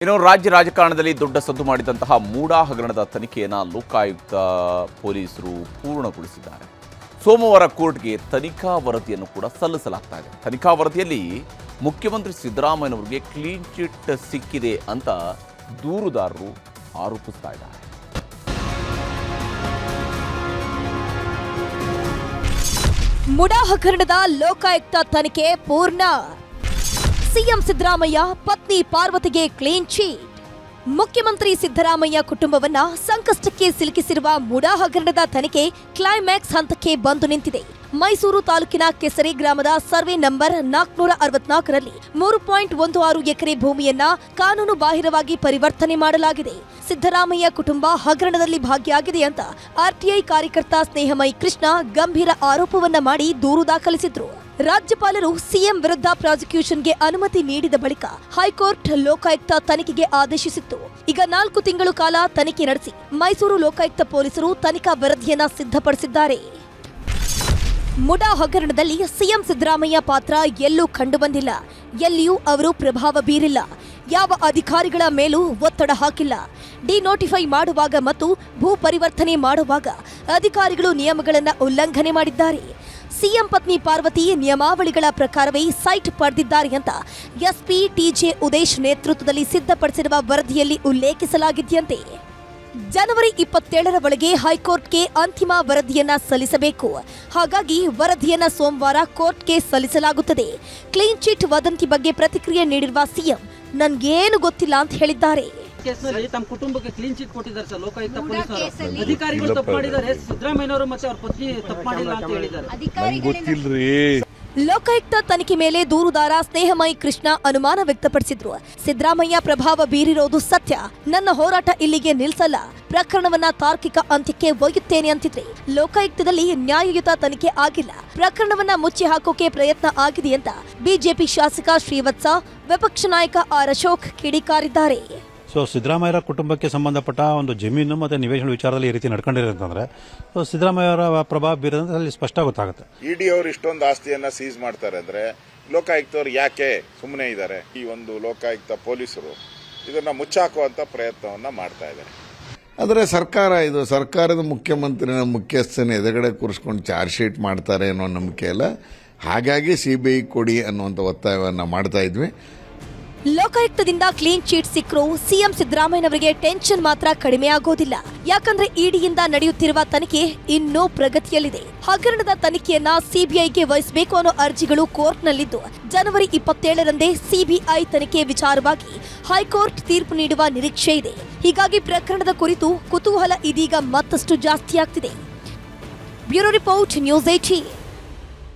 ಇನ್ನು ರಾಜ್ಯ ರಾಜಕಾರಣದಲ್ಲಿ ದೊಡ್ಡ ಸದ್ದು ಮಾಡಿದಂತಹ ಮೂಡಾ ಹಗರಣದ ತನಿಖೆಯನ್ನು ಲೋಕಾಯುಕ್ತ ಪೊಲೀಸರು ಪೂರ್ಣಗೊಳಿಸಿದ್ದಾರೆ. ಸೋಮವಾರ ಕೋರ್ಟ್ಗೆ ತನಿಖಾ ವರದಿಯನ್ನು ಕೂಡ ಸಲ್ಲಿಸಲಾಗ್ತಾ ಇದೆ. ತನಿಖಾ ವರದಿಯಲ್ಲಿ ಮುಖ್ಯಮಂತ್ರಿ ಸಿದ್ದರಾಮಯ್ಯನವರಿಗೆ ಕ್ಲೀನ್ ಚಿಟ್ ಸಿಕ್ಕಿದೆ ಅಂತ ದೂರುದಾರರು ಆರೋಪಿಸ್ತಾ ಇದ್ದಾರೆ. ಮೂಡಾ ಹಗರಣದ ಲೋಕಾಯುಕ್ತ ತನಿಖೆ ಪೂರ್ಣ. ಸಿಎಂ ಸಿದ್ದರಾಮಯ್ಯ ಪತ್ನಿ ಪಾರ್ವತಿಗೆ ಕ್ಲೀನ್ ಚೀಟ್. ಮುಖ್ಯಮಂತ್ರಿ ಸಿದ್ದರಾಮಯ್ಯ ಕುಟುಂಬವನ್ನ ಸಂಕಷ್ಟಕ್ಕೆ ಸಿಲುಕಿಸಿರುವ ಮೂಡಾ ಹಗರಣದ ತನಿಖೆ ಕ್ಲೈಮ್ಯಾಕ್ಸ್ ಹಂತಕ್ಕೆ ಬಂದು ನಿಂತಿದೆ. ಮೈಸೂರು ತಾಲೂಕಿನ ಕೆಸರೆ ಗ್ರಾಮದ ಸರ್ವೆ ನಂಬರ್ 464ರಲ್ಲಿ 3.16 ಎಕರೆ ಭೂಮಿಯನ್ನ ಕಾನೂನು ಬಾಹಿರವಾಗಿ ಪರಿವರ್ತನೆ ಮಾಡಲಾಗಿದೆ. ಸಿದ್ದರಾಮಯ್ಯ ಕುಟುಂಬ ಹಗರಣದಲ್ಲಿ ಭಾಗಿಯಾಗಿದೆ ಅಂತ ಆರ್ಟಿಐ ಕಾರ್ಯಕರ್ತ ಸ್ನೇಹಮಯಿ ಕೃಷ್ಣ ಗಂಭೀರ ಆರೋಪವನ್ನ ಮಾಡಿ ದೂರು ದಾಖಲಿಸಿದ್ರು. ರಾಜ್ಯಪಾಲರು ಸಿಎಂ ವಿರುದ್ಧ ಪ್ರಾಸಿಕ್ಯೂಷನ್ಗೆ ಅನುಮತಿ ನೀಡಿದ ಬಳಿಕ ಹೈಕೋರ್ಟ್ ಲೋಕಾಯುಕ್ತ ತನಿಖೆಗೆ ಆದೇಶಿಸಿತ್ತು. ಈಗ 4 ತಿಂಗಳು ಕಾಲ ತನಿಖೆ ನಡೆಸಿ ಮೈಸೂರು ಲೋಕಾಯುಕ್ತ ಪೊಲೀಸರು ತನಿಖಾ ವರದಿಯನ್ನ ಸಿದ್ಧಪಡಿಸಿದ್ದಾರೆ. ಮೂಡಾ ಹಗರಣದಲ್ಲಿ ಸಿಎಂ ಸಿದ್ದರಾಮಯ್ಯ ಪಾತ್ರ ಎಲ್ಲೂ ಕಂಡುಬಂದಿಲ್ಲ. ಎಲ್ಲಿಯೂ ಅವರು ಪ್ರಭಾವ ಬೀರಿಲ್ಲ. ಯಾವ ಅಧಿಕಾರಿಗಳ ಮೇಲೂ ಒತ್ತಡ ಹಾಕಿಲ್ಲ. ಡಿನೋಟಿಫೈ ಮಾಡುವಾಗ ಮತ್ತು ಭೂ ಪರಿವರ್ತನೆ ಮಾಡುವಾಗ ಅಧಿಕಾರಿಗಳು ನಿಯಮಗಳನ್ನು ಉಲ್ಲಂಘನೆ ಮಾಡಿದ್ದಾರೆ. ಸಿಎಂ ಪತ್ನಿ ಪಾರ್ವತಿ ನಿಯಮಾವಳಿಗಳ ಪ್ರಕಾರವೇ ಸೈಟ್ ಪಡೆದಿದ್ದಾರೆ ಅಂತ ಎಸ್ಪಿ ಟಿಜೆ ಉದೇಶ್ ನೇತೃತ್ವದಲ್ಲಿ ಸಿದ್ಧಪಡಿಸಿರುವ ವರದಿಯಲ್ಲಿ ಉಲ್ಲೇಖಿಸಲಾಗಿದೆಯಂತೆ. ಜನವರಿ 27ರ ಒಳಗೆ ಹೈಕೋರ್ಟ್ಗೆ ಅಂತಿಮ ವರದಿಯನ್ನ ಸಲ್ಲಿಸಬೇಕು. ಹಾಗಾಗಿ ವರದಿಯನ್ನ ಸೋಮವಾರ ಕೋರ್ಟ್ಗೆ ಸಲ್ಲಿಸಲಾಗುತ್ತದೆ. ಕ್ಲೀನ್ ಚಿಟ್ ವದಂತಿ ಬಗ್ಗೆ ಪ್ರತಿಕ್ರಿಯೆ ನೀಡಿರುವ ಸಿಎಂ ನನ್ಗೇನು ಗೊತ್ತಿಲ್ಲ ಅಂತ ಹೇಳಿದ್ದಾರೆ. ಕೇಸ್ನಲ್ಲಿ ತಮ್ಮ ಕುಟುಂಬಕ್ಕೆ ಕ್ಲೀನ್ ಚಿಟ್ ಕೊಟ್ಟಿದ್ದಾರೆ ಸರ್ ಲೋಕಾಯುಕ್ತ ಪೊಲೀಸರು. ಅಧಿಕಾರಿಗಳು ತಪ್ಪು ಮಾಡಿದ್ದಾರೆ, ಸಿದ್ದರಾಮಯ್ಯನವರು ಮತ್ತೆ ಅವ್ರ ಪತ್ನಿ ತಪ್ಪು ಮಾಡಿಲ್ಲ ಅಂತ ಹೇಳಿದ್ದಾರೆ. ಲೋಕಾಯುಕ್ತ ತನಿಖೆ ಮೇಲೆ ದೂರುದಾರ ಸ್ನೇಹಮಯಿ ಕೃಷ್ಣ ಅನುಮಾನ ವ್ಯಕ್ತಪಡಿಸಿದ್ರು. ಸಿದ್ದರಾಮಯ್ಯ ಪ್ರಭಾವ ಬೀರಿರೋದು ಸತ್ಯ. ನನ್ನ ಹೋರಾಟ ಇಲ್ಲಿಗೆ ನಿಲ್ಸಲ್ಲ. ಪ್ರಕರಣವನ್ನ ತಾರ್ಕಿಕ ಅಂತ್ಯಕ್ಕೆ ಒಯ್ಯುತ್ತೇನೆ ಅಂತಿದ್ರೆ ಲೋಕಾಯುಕ್ತದಲ್ಲಿ ನ್ಯಾಯಯುತ ತನಿಖೆ ಆಗಿಲ್ಲ. ಪ್ರಕರಣವನ್ನ ಮುಚ್ಚಿ ಹಾಕೋಕೆ ಪ್ರಯತ್ನ ಆಗಿದೆ ಅಂತ ಬಿಜೆಪಿ ಶಾಸಕ ಶ್ರೀವತ್ಸ, ವಿಪಕ್ಷ ನಾಯಕ ಆರ್ ಅಶೋಕ್ ಕಿಡಿಕಾರಿದ್ದಾರೆ. ಸಿದ್ದರಾಮಯ್ಯರ ಕುಟುಂಬಕ್ಕೆ ಸಂಬಂಧಪಟ್ಟ ಒಂದು ಜಮೀನು ಮತ್ತು ನಿವೇಶನ ವಿಚಾರದಲ್ಲಿ ಈ ರೀತಿ ನಡ್ಕೊಂಡಿರೋದಂದ್ರೆ ಸಿದ್ದರಾಮಯ್ಯವರ ಪ್ರಭಾವ ಬೀರೋದಂದ್ರೆ ಅಲ್ಲಿ ಸ್ಪಷ್ಟ ಗೊತ್ತಾಗುತ್ತೆ. ಇಡಿ ಅವರು ಇಷ್ಟೊಂದು ಆಸ್ತಿಯನ್ನ ಸೀಸ್ ಮಾಡ್ತಾರೆ ಅಂದ್ರೆ ಲೋಕಾಯುಕ್ತವ್ರು ಯಾಕೆ ಸುಮ್ಮನೆ ಇದ್ದಾರೆ? ಈ ಒಂದು ಲೋಕಾಯುಕ್ತ ಪೊಲೀಸರು ಇದನ್ನ ಮುಚ್ಚಾಕುವಂತ ಪ್ರಯತ್ನವನ್ನ ಮಾಡ್ತಾ ಇದ್ದಾರೆ. ಆದರೆ ಇದು ಸರ್ಕಾರದ ಮುಖ್ಯಮಂತ್ರಿನ ಮುಖ್ಯಸ್ಥನ ಎದುರುಗಡೆ ಕೂರಿಸ್ಕೊಂಡು ಚಾರ್ಜ್ ಶೀಟ್ ಮಾಡ್ತಾರೆ ಅನ್ನೋ ನಂಬಿಕೆ ಇಲ್ಲ. ಹಾಗಾಗಿ ಸಿಬಿಐ ಕೊಡಿ ಅನ್ನುವಂಥ ಒತ್ತಾಯವನ್ನು ಮಾಡ್ತಾ ಇದ್ವಿ. ಲೋಕಾಯುಕ್ತದಿಂದ ಕ್ಲೀನ್ ಚೀಟ್ ಸಿಕ್ಕರೂ ಸಿಎಂ ಸಿದ್ದರಾಮಯ್ಯನವರಿಗೆ ಟೆನ್ಷನ್ ಮಾತ್ರ ಕಡಿಮೆ ಆಗೋದಿಲ್ಲ. ಯಾಕಂದ್ರೆ ಇಡಿಯಿಂದ ನಡೆಯುತ್ತಿರುವ ತನಿಖೆ ಇನ್ನೂ ಪ್ರಗತಿಯಲ್ಲಿದೆ. ಹಗರಣದ ತನಿಖೆಯನ್ನ ಸಿಬಿಐಗೆ ವಹಿಸಬೇಕು ಅನ್ನೋ ಅರ್ಜಿಗಳು ಕೋರ್ಟ್ನಲ್ಲಿದ್ದು ಜನವರಿ 27ರಂದೇ ಸಿಬಿಐ ತನಿಖೆ ವಿಚಾರವಾಗಿ ಹೈಕೋರ್ಟ್ ತೀರ್ಪು ನೀಡುವ ನಿರೀಕ್ಷೆ ಇದೆ. ಹೀಗಾಗಿ ಪ್ರಕರಣದ ಕುರಿತು ಕುತೂಹಲ ಇದೀಗ ಮತ್ತಷ್ಟು ಜಾಸ್ತಿಯಾಗ್ತಿದೆ. Bureau report, news 18.